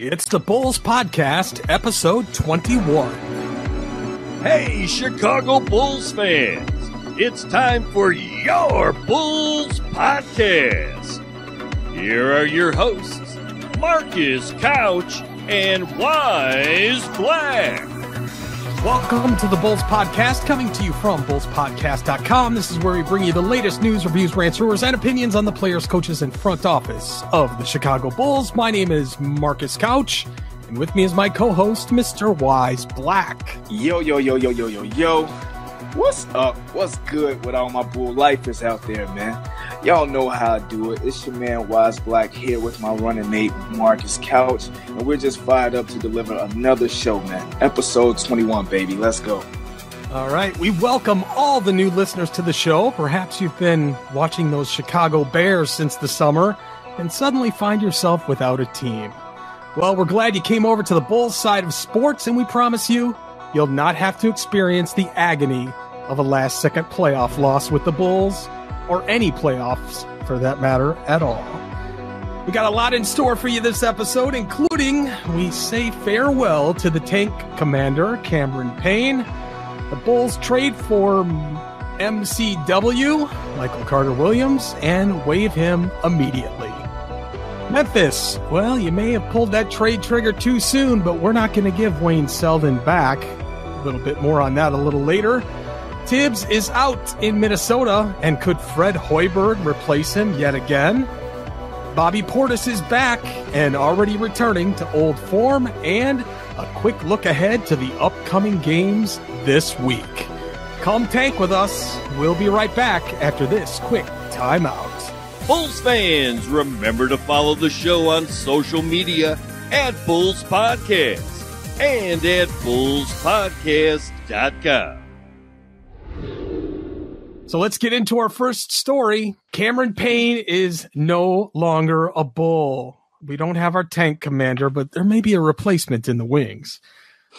It's the Bulls Podcast, episode 21. Hey, Chicago Bulls fans! It's time for your Bulls Podcast. Here are your hosts, Marcus Couch and Wyse Black. Welcome to the Bulls Podcast, coming to you from bullspodcast.com. This is where we bring you the latest news, reviews, rants, rumors, and opinions on the players, coaches, and front office of the Chicago Bulls. My name is Marcus Couch, and with me is my co-host, Mr. Wyse Black. Yo. What's up? What's good with all my Bull lifers out there, man? Y'all know how I do it. It's your man, Wyse Black, here with my running mate, Marcus Couch, and we're just fired up to deliver another show, man. Episode 21, baby. Let's go. All right. We welcome all the new listeners to the show. Perhaps you've been watching those Chicago Bears since the summer and suddenly find yourself without a team. Well, we're glad you came over to the Bulls side of sports, and we promise you'll not have to experience the agony of a last-second playoff loss with the Bulls, or any playoffs, for that matter, at all. We got a lot in store for you this episode, including we say farewell to the tank commander, Cameron Payne. The Bulls trade for MCW, Michael Carter-Williams, and waive him immediately. Memphis, well, you may have pulled that trade trigger too soon, but we're not going to give Wayne Selden back. A little bit more on that a little later. Thibs is out in Minnesota, and could Fred Hoiberg replace him yet again? Bobby Portis is back and already returning to old form, and a quick look ahead to the upcoming games this week. Come tank with us. We'll be right back after this quick timeout. Bulls fans, remember to follow the show on social media at Bulls Podcast and at bullspodcast.com. So let's get into our first story. Cameron Payne is no longer a Bull. We don't have our tank commander, but there may be a replacement in the wings.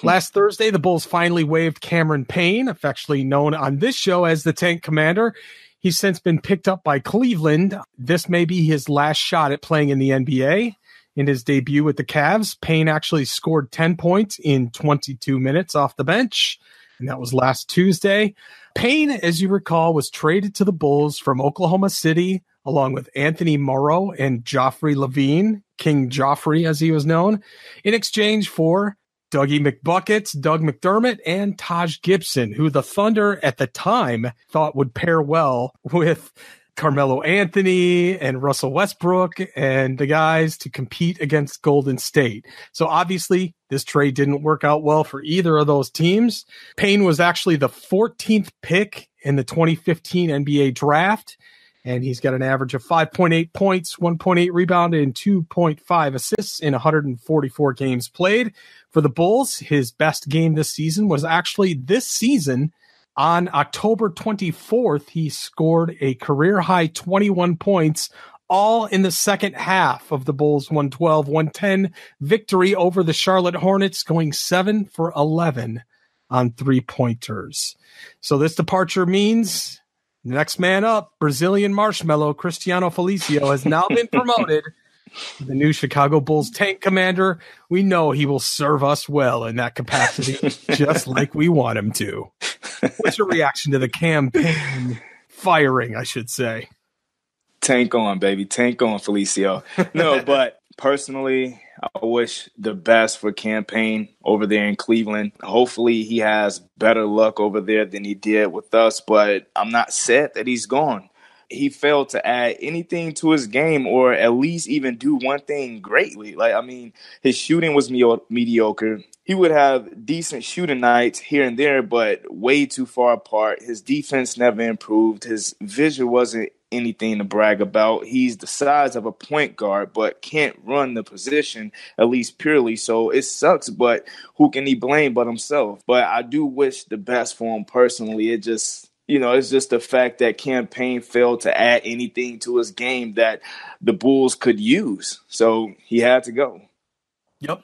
Last Thursday, the Bulls finally waived Cameron Payne, affectionately known on this show as the tank commander. He's since been picked up by Cleveland. This may be his last shot at playing in the NBA. In his debut with the Cavs, Payne actually scored 10 points in 22 minutes off the bench, and that was last Tuesday. Payne, as you recall, was traded to the Bulls from Oklahoma City, along with Anthony Morrow and Joffrey Levine, King Joffrey as he was known, in exchange for Dougie McBuckets, Doug McDermott, and Taj Gibson, who the Thunder at the time thought would pair well with Carmelo Anthony and Russell Westbrook and the guys to compete against Golden State. So obviously this trade didn't work out well for either of those teams. Payne was actually the 14th pick in the 2015 NBA draft, and he's got an average of 5.8 points, 1.8 rebound, and 2.5 assists in 144 games played. For the Bulls, his best game this season was actually this season. On October 24th, he scored a career-high 21 points, all in the second half of the Bulls' 112-110 victory over the Charlotte Hornets, going 7 for 11 on three-pointers. So this departure means the next man up, Brazilian Marshmallow Cristiano Felicio, has now been promoted to the new Chicago Bulls tank commander. We know he will serve us well in that capacity, just like we want him to. What's your reaction to the campaign firing, I should say? Tank on, baby. Tank on, Felicio. No, but personally, I wish the best for Campaign over there in Cleveland. Hopefully he has better luck over there than he did with us, but I'm not sad that he's gone. He failed to add anything to his game, or at least even do one thing greatly. His shooting was mediocre. He would have decent shooting nights here and there, but way too far apart. His defense never improved. His vision wasn't anything to brag about. He's the size of a point guard, but can't run the position, at least purely. So it sucks, but who can he blame but himself? But I do wish the best for him personally. It's just the fact that Campaign failed to add anything to his game that the Bulls could use. So he had to go. Yep.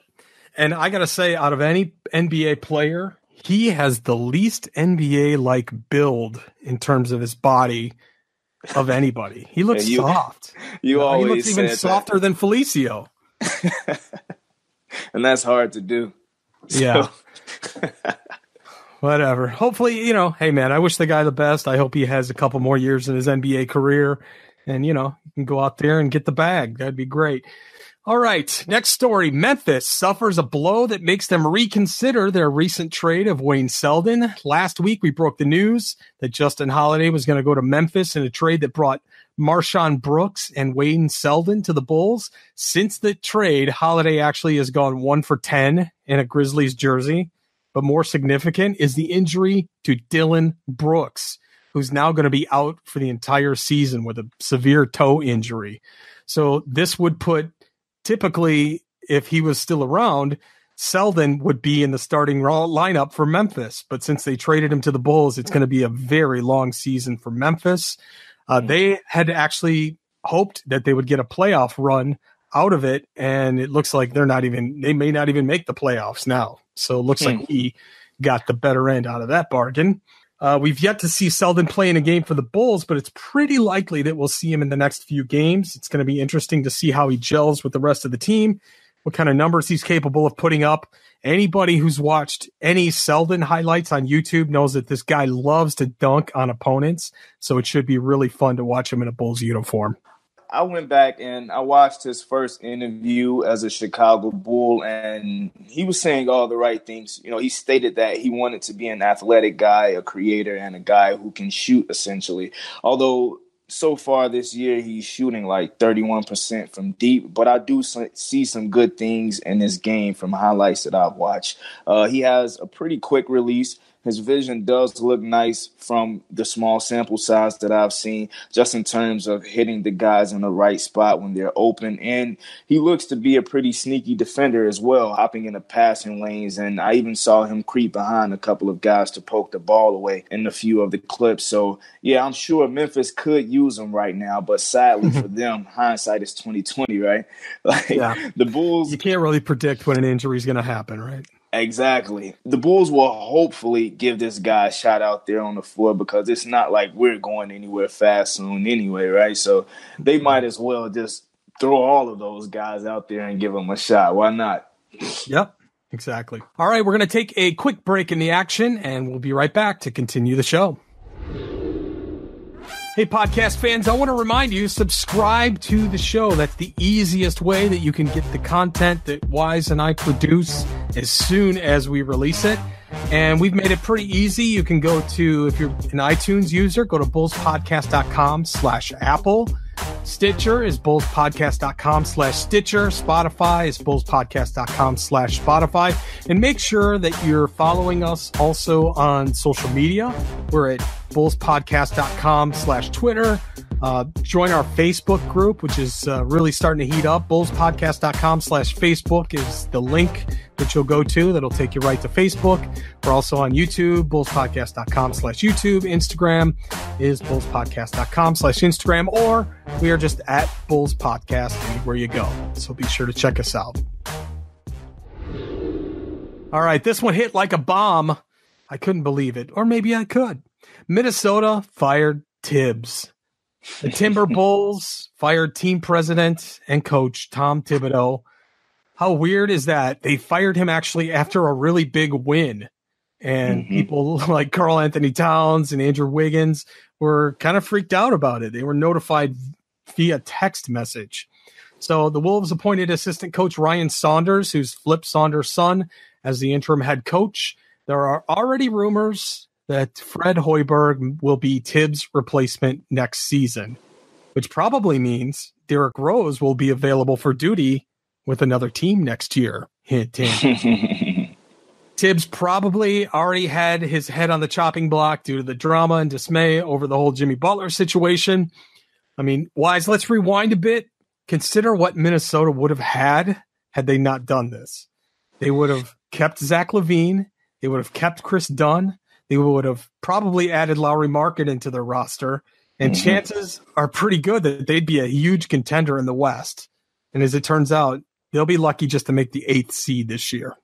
And I got to say, out of any NBA player, he has the least NBA-like build in terms of his body of anybody. He looks soft. He looks even softer than Felicio. and that's hard to do. Yeah. Whatever. Hopefully, hey, man, I wish the guy the best. I hope he has a couple more years in his NBA career and, he can go out there and get the bag. That'd be great. All right. Next story. Memphis suffers a blow that makes them reconsider their recent trade of Wayne Selden. Last week, we broke the news that Justin Holiday was going to go to Memphis in a trade that brought Marshawn Brooks and Wayne Selden to the Bulls. Since the trade, Holiday actually has gone 1 for 10 in a Grizzlies jersey. But more significant is the injury to Dylan Brooks, who's now going to be out for the entire season with a severe toe injury. So this would put, typically, if he was still around, Selden would be in the starting lineup for Memphis. But since they traded him to the Bulls, it's going to be a very long season for Memphis. They had actually hoped that they would get a playoff run out of it, and it looks like they may not even make the playoffs now. So it looks like we got the better end out of that bargain. We've yet to see Selden play in a game for the Bulls, but it's pretty likely that we'll see him in the next few games. It's going to be interesting to see how he gels with the rest of the team, what kind of numbers he's capable of putting up. Anybody who's watched any Selden highlights on YouTube knows that this guy loves to dunk on opponents, so it should be really fun to watch him in a Bulls uniform. I went back and I watched his first interview as a Chicago Bull, and he was saying all the right things. He stated that he wanted to be an athletic guy, a creator, and a guy who can shoot, essentially. Although so far this year, he's shooting like 31% from deep, but I do see some good things in his game from highlights that I've watched. He has a pretty quick release. His vision does look nice from the small sample size that I've seen, just in terms of hitting the guys in the right spot when they're open. And he looks to be a pretty sneaky defender as well, hopping in the passing lanes. And I even saw him creep behind a couple of guys to poke the ball away in a few of the clips. So, yeah, I'm sure Memphis could use him right now. But sadly for them, hindsight is 20/20, right? The Bulls. You can't really predict when an injury is going to happen, right? Exactly. The Bulls will hopefully give this guy a shot out there on the floor, because it's not like we're going anywhere fast soon anyway, right? So they might as well just throw all of those guys out there and give them a shot. Why not? Yep, exactly. All right, we're going to take a quick break in the action, and we'll be right back to continue the show. Hey, podcast fans, I want to remind you, subscribe to the show. That's the easiest way that you can get the content that Wyse and I produce as soon as we release it. And we've made it pretty easy. You can go to, if you're an iTunes user, go to bullspodcast.com/Apple. Stitcher is bullspodcast.com/Stitcher. Spotify is bullspodcast.com/Spotify. And make sure that you're following us also on social media. We're at bullspodcast.com/Twitter. Join our Facebook group, which is really starting to heat up. bullspodcast.com/Facebook is the link that you'll go to that'll take you right to Facebook. We're also on YouTube, bullspodcast.com/YouTube. Instagram is bullspodcast.com/Instagram, or we are just at Bulls Podcast anywhere you go. So be sure to check us out. All right, this one hit like a bomb. I couldn't believe it, or maybe I could. Minnesota fired Thibs. The Timber Bulls fired team president and coach Tom Thibodeau. How weird is that? They fired him actually after a really big win. And people like Karl Anthony Towns and Andrew Wiggins were kind of freaked out about it. They were notified via text message. So the Wolves appointed assistant coach Ryan Saunders, who's Flip Saunders' son, as the interim head coach. There are already rumors that Fred Hoiberg will be Thibs' replacement next season, which probably means Derrick Rose will be available for duty with another team next year. Hint, hint. Thibs probably already had his head on the chopping block due to the drama and dismay over the whole Jimmy Butler situation. I mean, Wyse, let's rewind a bit. Consider what Minnesota would have had they not done this. They would have kept Zach LaVine. They would have kept Chris Dunn. They would have probably added Lauri Markkanen into their roster. And chances are pretty good that they'd be a huge contender in the West. And as it turns out, they'll be lucky just to make the 8th seed this year.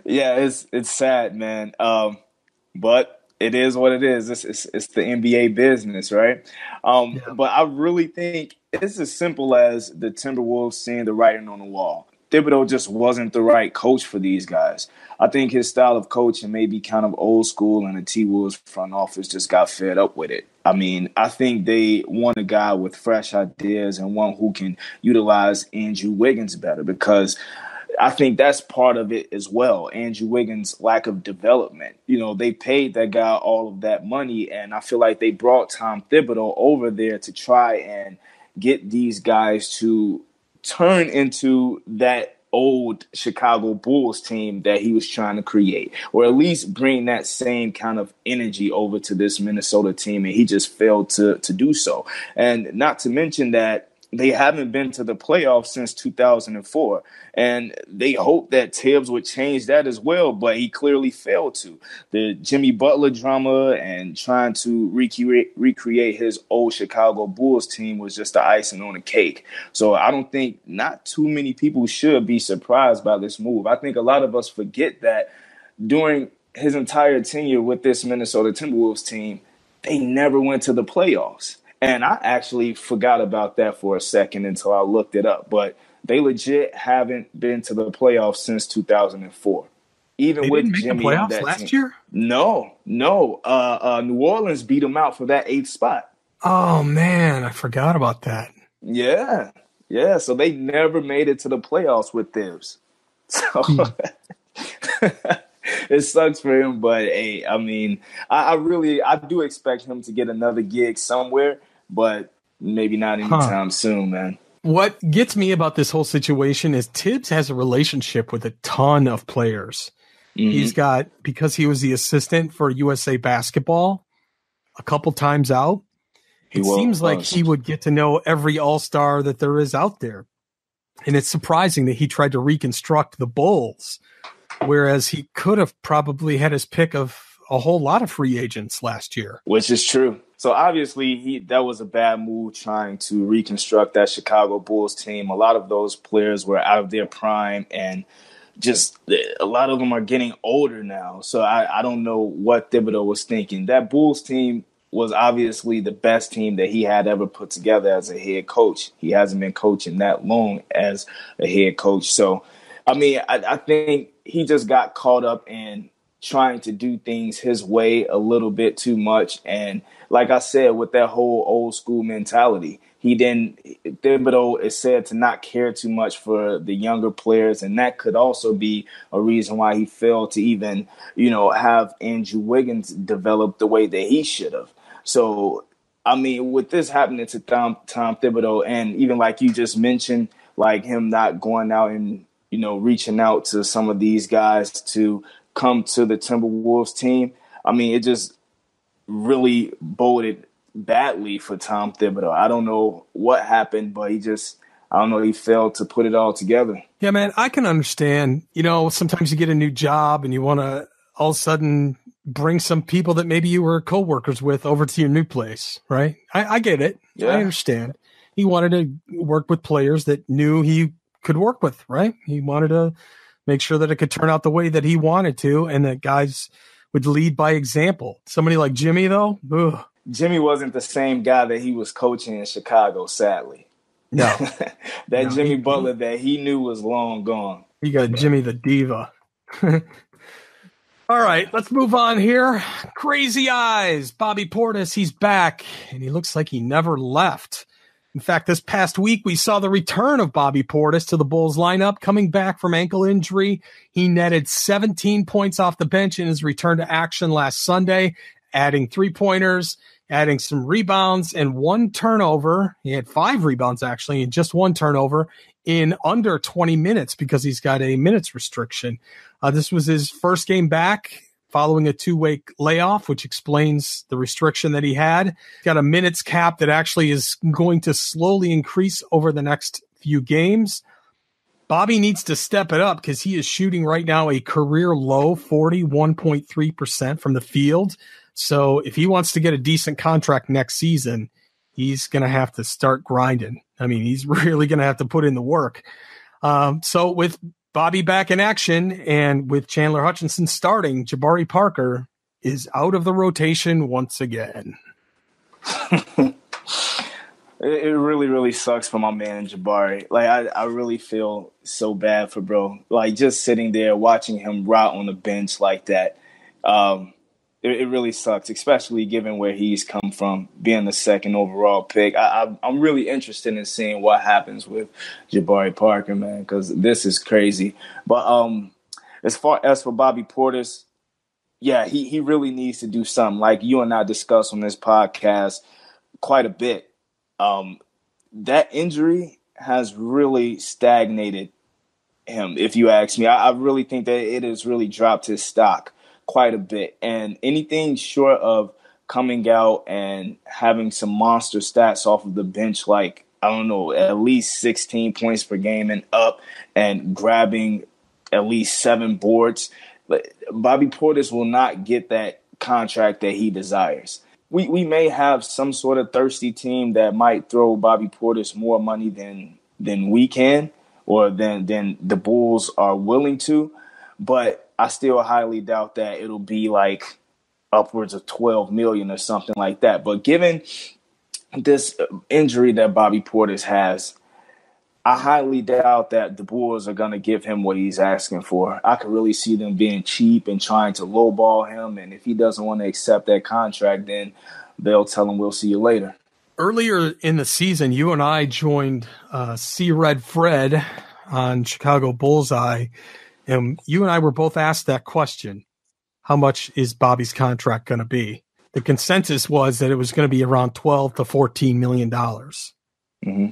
Yeah, it's sad, man. But It is what it is. It's the NBA business, right? Yeah. But I really think it's as simple as the Timberwolves seeing the writing on the wall. Thibodeau just wasn't the right coach for these guys. I think his style of coaching may be kind of old school, and the T-Wolves front office just got fed up with it. I mean, I think they want a guy with fresh ideas and one who can utilize Andrew Wiggins better, because I think that's part of it as well. Andrew Wiggins' lack of development. You know, they paid that guy all of that money, and I feel like they brought Tom Thibodeau over there to try and get these guys to turn into that old Chicago Bulls team that he was trying to create, or at least bring that same kind of energy over to this Minnesota team, and he just failed to do so. And not to mention that they haven't been to the playoffs since 2004, and they hoped that Thibs would change that as well, but he clearly failed to. The Jimmy Butler drama and trying to recreate his old Chicago Bulls team was just the icing on the cake. So I don't think not too many people should be surprised by this move. I think a lot of us forget that during his entire tenure with this Minnesota Timberwolves team, they never went to the playoffs. And I actually forgot about that for a second until I looked it up. But they legit haven't been to the playoffs since 2004. Even they with didn't make Jimmy the playoffs on that last team. year? No. New Orleans beat them out for that 8th spot. Oh, man, I forgot about that. Yeah. So they never made it to the playoffs with Thibs. So it sucks for him, but hey, I mean, I do expect him to get another gig somewhere, but maybe not anytime soon, man. What gets me about this whole situation is Thibs has a relationship with a ton of players. Mm-hmm. He's got, because he was the assistant for USA Basketball a couple times out, it seems like he would get to know every all-star that there is out there. And it's surprising that he tried to reconstruct the Bulls, whereas he could have probably had his pick of a whole lot of free agents last year. Which is true. So obviously that was a bad move trying to reconstruct that Chicago Bulls team. A lot of those players were out of their prime, and just a lot of them are getting older now. So I don't know what Thibodeau was thinking. That Bulls team was obviously the best team that he had ever put together as a head coach. He hasn't been coaching that long as a head coach. So, I mean, I think he just got caught up in trying to do things his way a little bit too much. And like I said, with that whole old school mentality, Thibodeau is said to not care too much for the younger players. And that could also be a reason why he failed to even, have Andrew Wiggins develop the way that he should have. So, I mean, with this happening to Tom Thibodeau, and even like you just mentioned, like him not going out and, reaching out to some of these guys to come to the Timberwolves team, I mean, it just really boded badly for Tom Thibodeau. I don't know what happened, but he failed to put it all together. Yeah, man, I can understand. Sometimes you get a new job and you want to all of a sudden bring some people that maybe you were co-workers with over to your new place, right? I get it. Yeah. I understand. He wanted to work with players that knew he could work with, right? He wanted to make sure that it could turn out the way that he wanted to, and that guys would lead by example. Somebody like Jimmy, though, ugh. Jimmy wasn't the same guy that he was coaching in Chicago, sadly. No. Jimmy Butler that he knew was long gone. You got Jimmy the Diva. All right, let's move on here. Crazy eyes. Bobby Portis, he's back, and he looks like he never left. In fact, this past week, we saw the return of Bobby Portis to the Bulls lineup. Coming back from ankle injury, he netted 17 points off the bench in his return to action last Sunday, adding 3-pointers, adding some rebounds and 1 turnover. He had 5 rebounds, actually, and just 1 turnover in under 20 minutes because he's got a minutes restriction. This was his first game back following a 2-week layoff, which explains the restriction that he had. He's got a minutes cap that actually is going to slowly increase over the next few games. Bobby needs to step it up because he is shooting right now a career low 41.3% from the field. So if he wants to get a decent contract next season, he's going to have to start grinding. I mean, he's really going to have to put in the work. So with Bobby back in action and with Chandler Hutchinson starting, Jabari Parker is out of the rotation once again. It really, really sucks for my man Jabari. Like, I really feel so bad for bro. Like, just sitting there watching him rot on the bench like that. It really sucks, especially given where he's come from, being the second overall pick. I'm really interested in seeing what happens with Jabari Parker, man, because this is crazy. But as far as for Bobby Portis, yeah, he really needs to do something. Like you and I discussed on this podcast quite a bit. That injury has really stagnated him, if you ask me. I really think that it has really dropped his stock quite a bit. And anything short of coming out and having some monster stats off of the bench, like, I don't know, at least 16 points per game and up, and grabbing at least 7 boards, Bobby Portis will not get that contract that he desires. We may have some sort of thirsty team that might throw Bobby Portis more money than we can, or than the Bulls are willing to, but I still highly doubt that it'll be like upwards of $12 million or something like that. But given this injury that Bobby Portis has, I highly doubt that the Bulls are going to give him what he's asking for. I could really see them being cheap and trying to lowball him. And if he doesn't want to accept that contract, then they'll tell him, we'll see you later. Earlier in the season, you and I joined C-Red Fred on Chicago Bullseye. And you and I were both asked that question. How much is Bobby's contract going to be? The consensus was that it was going to be around $12 to $14 million. Mm-hmm.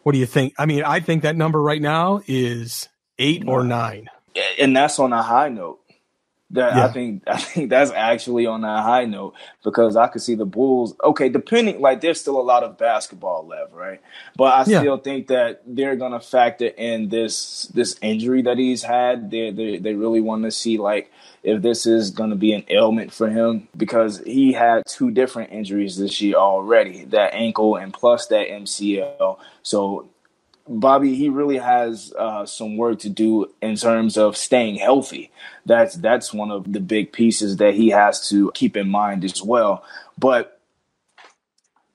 What do you think? I mean, I think that number right now is 8 or 9. And that's on a high note. I think that's actually on a high note, because I could see the Bulls. Okay, depending, like, there's still a lot of basketball left, right? But I still think that they're gonna factor in this injury that he's had. They really want to see, like, if this is gonna be an ailment for him, because he had 2 different injuries this year already, that ankle and plus that MCL. So Bobby, he really has some work to do in terms of staying healthy. That's one of the big pieces that he has to keep in mind as well. But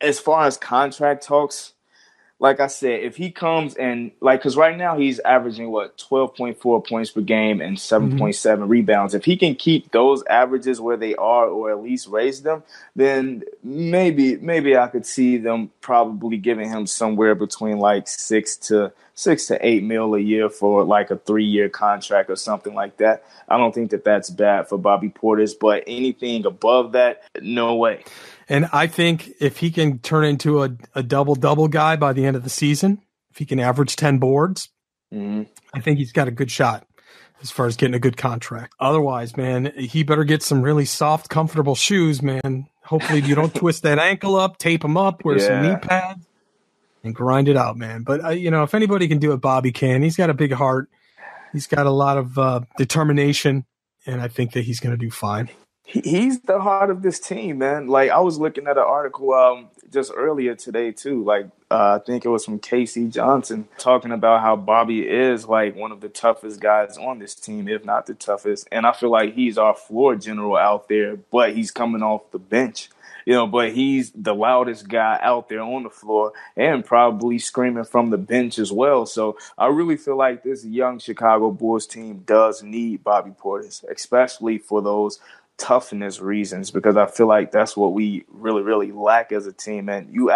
as far as contract talks, like I said, if he comes and, like, because right now he's averaging 12.4 points per game and 7.7 rebounds. If he can keep those averages where they are, or at least raise them, then maybe I could see them probably giving him somewhere between like 6 to 8 mil a year for like a 3-year contract or something like that. I don't think that that's bad for Bobby Portis, but anything above that, no way. And I think if he can turn into a double-double guy by the end of the season, if he can average 10 boards, I think he's got a good shot as far as getting a good contract. Otherwise, man, he better get some really soft, comfortable shoes, man. Hopefully you don't twist that ankle up, tape him up, wear some knee pads, and grind it out, man. But, if anybody can do it, Bobby can. He's got a big heart. He's got a lot of determination, and I think that he's going to do fine. He's the heart of this team, man. Like, I was looking at an article just earlier today, too. Like, I think it was from Casey Johnson, talking about how Bobby is, like, one of the toughest guys on this team, if not the toughest. And I feel like he's our floor general out there, but he's coming off the bench. But he's the loudest guy out there on the floor, and probably screaming from the bench as well. So I really feel like this young Chicago Bulls team does need Bobby Portis, especially for those toughness reasons, because I feel like that's what we really, really lack as a team. And you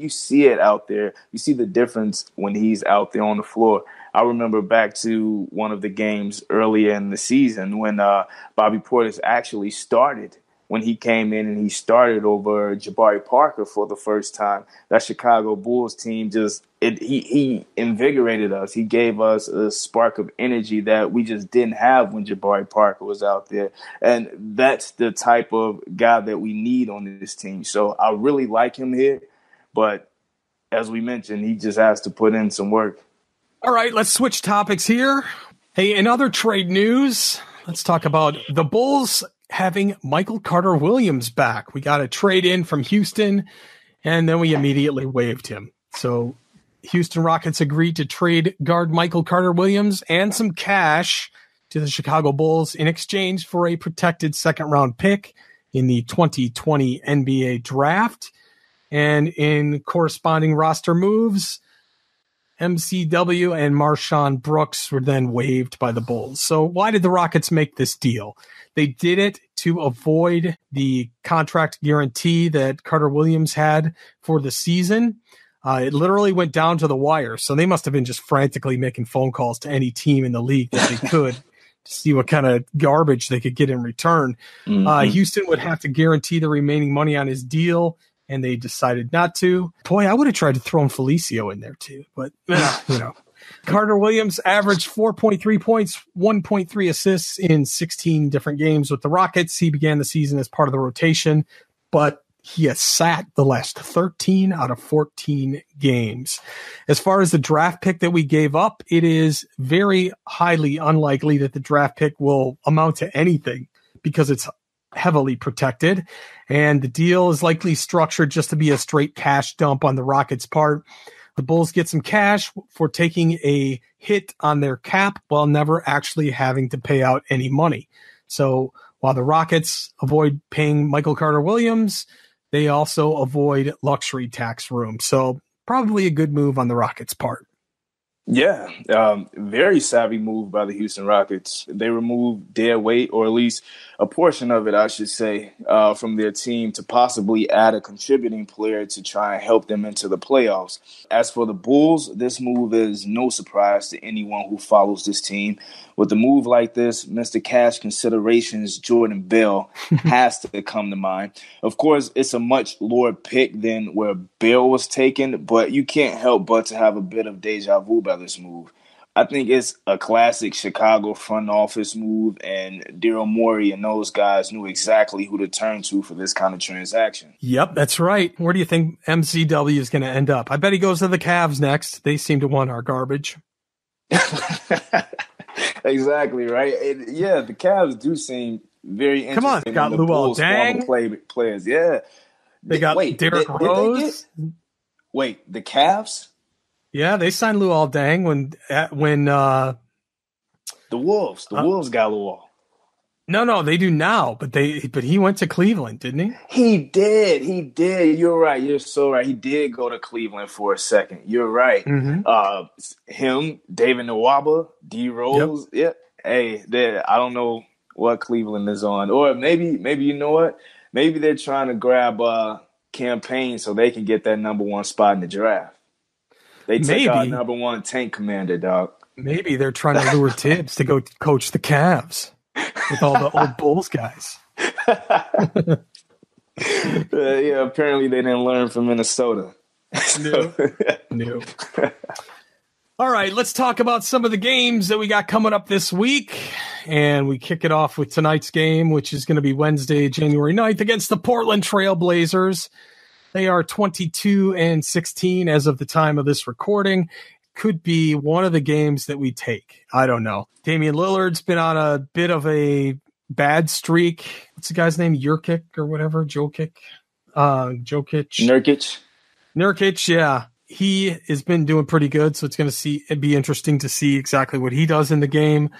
see it out there. You see the difference when he's out there on the floor. I remember back to one of the games earlier in the season when Bobby Portis actually started. When he came in and he started over Jabari Parker for the first time, that Chicago Bulls team he invigorated us. He gave us a spark of energy that we just didn't have when Jabari Parker was out there. And that's the type of guy that we need on this team. So I really like him here. But as we mentioned, he just has to put in some work. All right, let's switch topics here. Hey, in other trade news, let's talk about the Bulls having Michael Carter-Williams back. We got a trade in from Houston, and then we immediately waived him. So Houston Rockets agreed to trade guard Michael Carter-Williams and some cash to the Chicago Bulls in exchange for a protected second-round pick in the 2020 NBA draft. And in corresponding roster moves, MCW and Marshawn Brooks were then waived by the Bulls. So why did the Rockets make this deal? They did it to avoid the contract guarantee that Carter Williams had for the season. It literally went down to the wire. So they must have been just frantically making phone calls to any team in the league that they could to see what kind of garbage they could get in return. Houston would have to guarantee the remaining money on his deal, and they decided not to. Boy, I would have tried to throw in Felicio in there too, but Carter Williams averaged 4.3 points, 1.3 assists in 16 different games with the Rockets. He began the season as part of the rotation, but he has sat the last 13 out of 14 games. As far as the draft pick that we gave up, it is very highly unlikely that the draft pick will amount to anything because it's heavily protected, and the deal is likely structured just to be a straight cash dump on the Rockets' part. The Bulls get some cash for taking a hit on their cap while never actually having to pay out any money. So while the Rockets avoid paying Michael Carter-Williams, they also avoid luxury tax room. So probably a good move on the Rockets' part. Yeah, very savvy move by the Houston Rockets. They removed dead weight, or at least a portion of it, I should say, from their team to possibly add a contributing player to try and help them into the playoffs. As for the Bulls, this move is no surprise to anyone who follows this team. With a move like this, Mr. Cash Considerations Jordan Bell has to come to mind. Of course, it's a much lower pick than where Bell was taken, but you can't help but to have a bit of deja vu by this move. I think it's a classic Chicago front office move, and Daryl Morey and those guys knew exactly who to turn to for this kind of transaction. Yep, that's right. Where do you think MCW is going to end up? I bet he goes to the Cavs next. They seem to want our garbage. Exactly, right? Yeah, the Cavs do seem very interesting. Come on, got Luol Deng. Players, yeah. They got Derrick Rose. The Cavs? Yeah, they signed Luol Deng when the Wolves got Luol. No, they do now, but he went to Cleveland, didn't he? He did. You're right. You're so right. He did go to Cleveland for a second. You're right. Mm-hmm. Him, David Nwaba, D Rose. Yep. Hey, I don't know what Cleveland is on, or maybe you know what? Maybe they're trying to grab Campaign so they can get that number one spot in the draft. They took out number one tank commander, dog. Maybe they're trying to lure Thibs to go coach the Cavs with all the old Bulls guys. Yeah, apparently they didn't learn from Minnesota. No. All right, let's talk about some of the games that we got coming up this week. And we kick it off with tonight's game, which is going to be Wednesday, January 9th against the Portland Trail Blazers. They are 22-16 as of the time of this recording. Could be one of the games that we take. I don't know. Damian Lillard's been on a bit of a bad streak. What's the guy's name? Jokic or whatever? Jokic? Nurkic, yeah. He has been doing pretty good, so it'd be interesting to see exactly what he does in the game.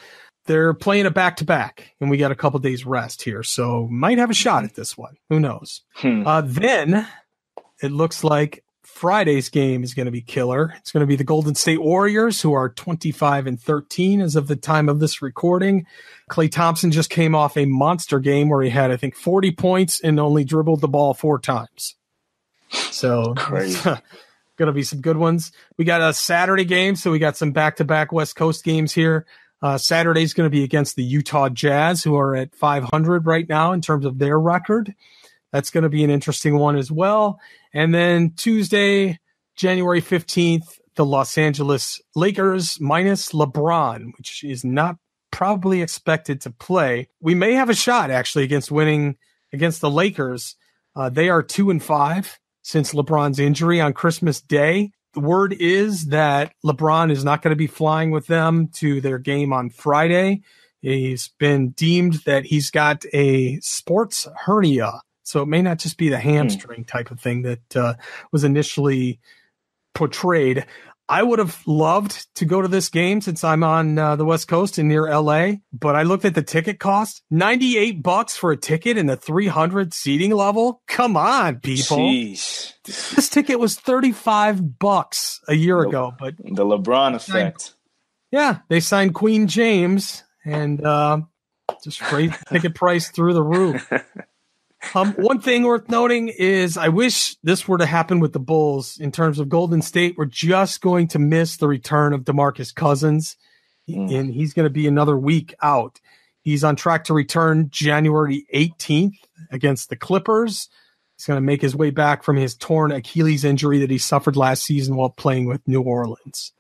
They're playing a back-to-back, and we got a couple days rest here, so might have a shot at this one. Who knows? Then it looks like Friday's game is going to be killer. It's going to be the Golden State Warriors, who are 25-13 as of the time of this recording. Klay Thompson just came off a monster game where he had, I think, 40 points and only dribbled the ball 4 times. So crazy. Going to be some good ones. We got a Saturday game, so we got some back-to-back West Coast games here. Saturday's going to be against the Utah Jazz, who are at 500 right now in terms of their record. That's going to be an interesting one as well. And then Tuesday, January 15th, the Los Angeles Lakers minus LeBron, which is not probably expected to play. We may have a shot, actually, against winning against the Lakers. They are 2-5 since LeBron's injury on Christmas Day. The word is that LeBron is not going to be flying with them to their game on Friday. He's been deemed that he's got a sports hernia. So it may not just be the hamstring type of thing that was initially portrayed. I would have loved to go to this game since I'm on the West Coast and near LA, but I looked at the ticket cost, $98 for a ticket in the 300 seating level. Come on, people. Jeez. This ticket was $35 a year ago, but the LeBron effect. Yeah, they signed Queen James and just raised the ticket price through the roof. One thing worth noting is I wish this were to happen with the Bulls in terms of Golden State. We're just going to miss the return of DeMarcus Cousins, and he's going to be another week out. He's on track to return January 18th against the Clippers. He's going to make his way back from his torn Achilles injury that he suffered last season while playing with New Orleans.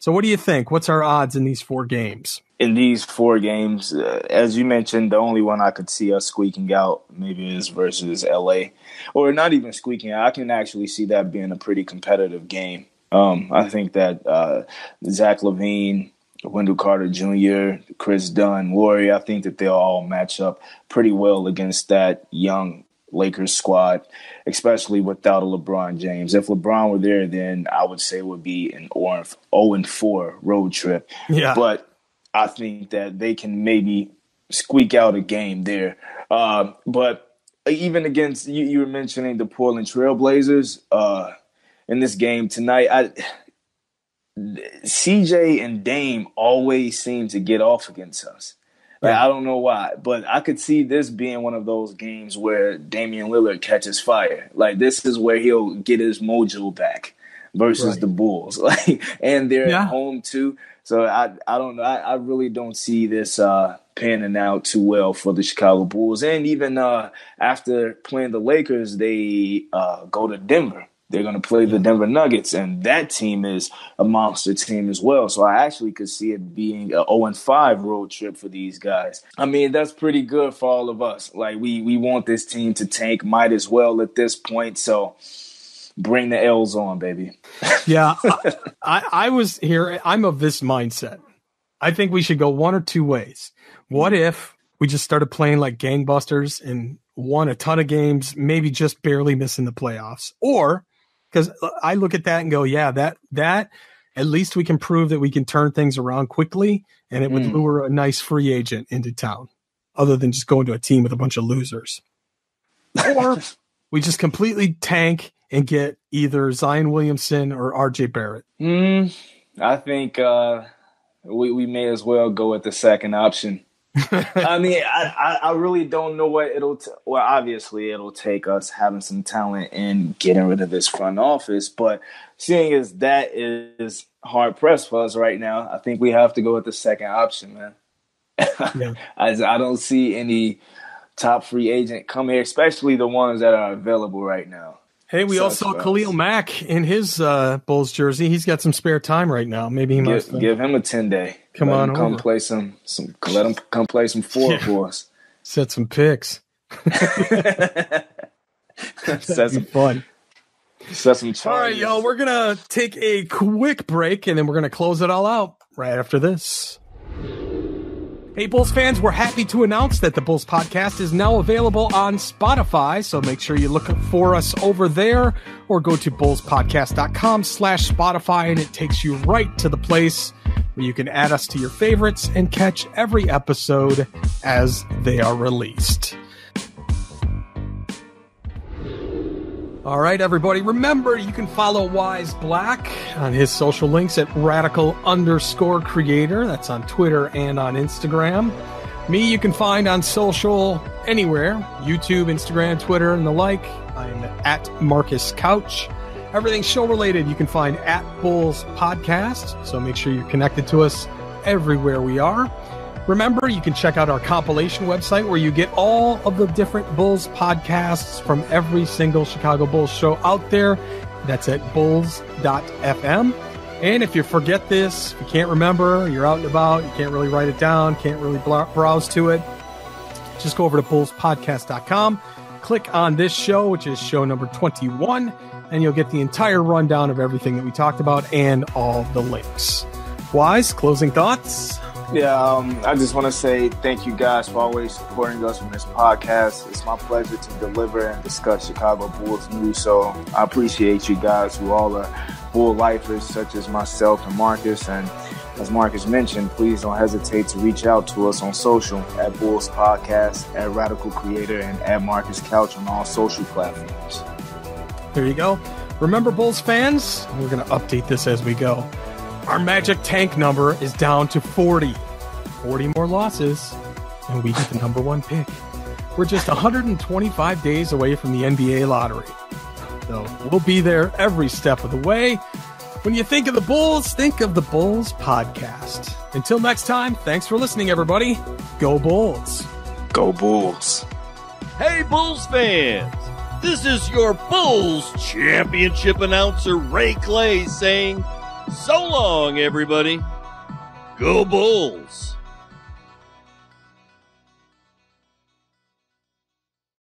So what do you think? What's our odds in these 4 games? In these 4 games, as you mentioned, the only one I could see us squeaking out maybe is versus LA. Or not even squeaking out. I can actually see that being a pretty competitive game. I think that Zach LaVine, Wendell Carter Jr., Chris Dunn, Laurie, I think that they'll all match up pretty well against that young Lakers squad, especially without a LeBron James. If LeBron were there, then I would say it would be an 0-4 road trip. Yeah. But I think that they can maybe squeak out a game there. But even against, you were mentioning the Portland Trailblazers in this game tonight, CJ and Dame always seem to get off against us. Like, I don't know why, but I could see this being one of those games where Damian Lillard catches fire. Like, this is where he'll get his mojo back versus the Bulls. Like, and they're at home too. So I don't know. I really don't see this panning out too well for the Chicago Bulls. And even after playing the Lakers, they go to Denver. They're going to play the Denver Nuggets, and that team is a monster team as well. So I actually could see it being an 0-5 road trip for these guys. I mean, that's pretty good for all of us. Like, we want this team to tank, might as well at this point. So bring the L's on, baby. Yeah, I was here. I'm of this mindset. I think we should go one or two ways. What if we just started playing like gangbusters and won a ton of games, maybe just barely missing the playoffs? Or, because I look at that and go, yeah, that at least we can prove that we can turn things around quickly, and it would lure a nice free agent into town, other than just going to a team with a bunch of losers. Or we just completely tank and get either Zion Williamson or RJ Barrett. I think we may as well go with the second option. I mean, I really don't know what well, obviously it'll take us having some talent and getting rid of this front office, but seeing as that is hard pressed for us right now, I think we have to go with the second option, man. Yeah. I don't see any top free agent come here, especially the ones that are available right now. Hey, we all saw Khalil Mack in his Bulls jersey. He's got some spare time right now. Maybe he must give him a 10-day. Let him come play some. Let him come play some four for us. Set some picks. Set some fun. Set some charges. All right, y'all. We're gonna take a quick break, and then we're gonna close it all out right after this. Hey, Bulls fans, we're happy to announce that the Bulls Podcast is now available on Spotify, so make sure you look for us over there or go to bullspodcast.com/Spotify, and it takes you right to the place where you can add us to your favorites and catch every episode as they are released. All right, everybody. Remember, you can follow Wyse Black on his social links at radical_creator. That's on Twitter and on Instagram. Me, you can find on social anywhere, YouTube, Instagram, Twitter, and the like. I'm at Marcus Couch. Everything show related, you can find at Bulls Podcast. So make sure you're connected to us everywhere we are. Remember, you can check out our compilation website where you get all of the different Bulls podcasts from every single Chicago Bulls show out there. That's at bulls.fm. And if you forget this, if you can't remember, you're out and about, you can't really write it down, can't really browse to it, just go over to bullspodcast.com, click on this show, which is show number 21, and you'll get the entire rundown of everything that we talked about and all the links. Wyse, closing thoughts? Yeah, I just want to say thank you guys for always supporting us on this podcast. It's my pleasure to deliver and discuss Chicago Bulls news. So I appreciate you guys who all are Bull lifers such as myself and Marcus. And as Marcus mentioned, please don't hesitate to reach out to us on social at Bulls Podcast, at Radical Creator, and at Marcus Couch on all social platforms. There you go. Remember, Bulls fans, we're going to update this as we go. Our magic tank number is down to 40. 40 more losses, and we get the number one pick. We're just 125 days away from the NBA lottery. So we'll be there every step of the way. When you think of the Bulls, think of the Bulls Podcast. Until next time, thanks for listening, everybody. Go Bulls. Go Bulls. Hey, Bulls fans. This is your Bulls championship announcer, Ray Clay, saying, so long, everybody. Go Bulls.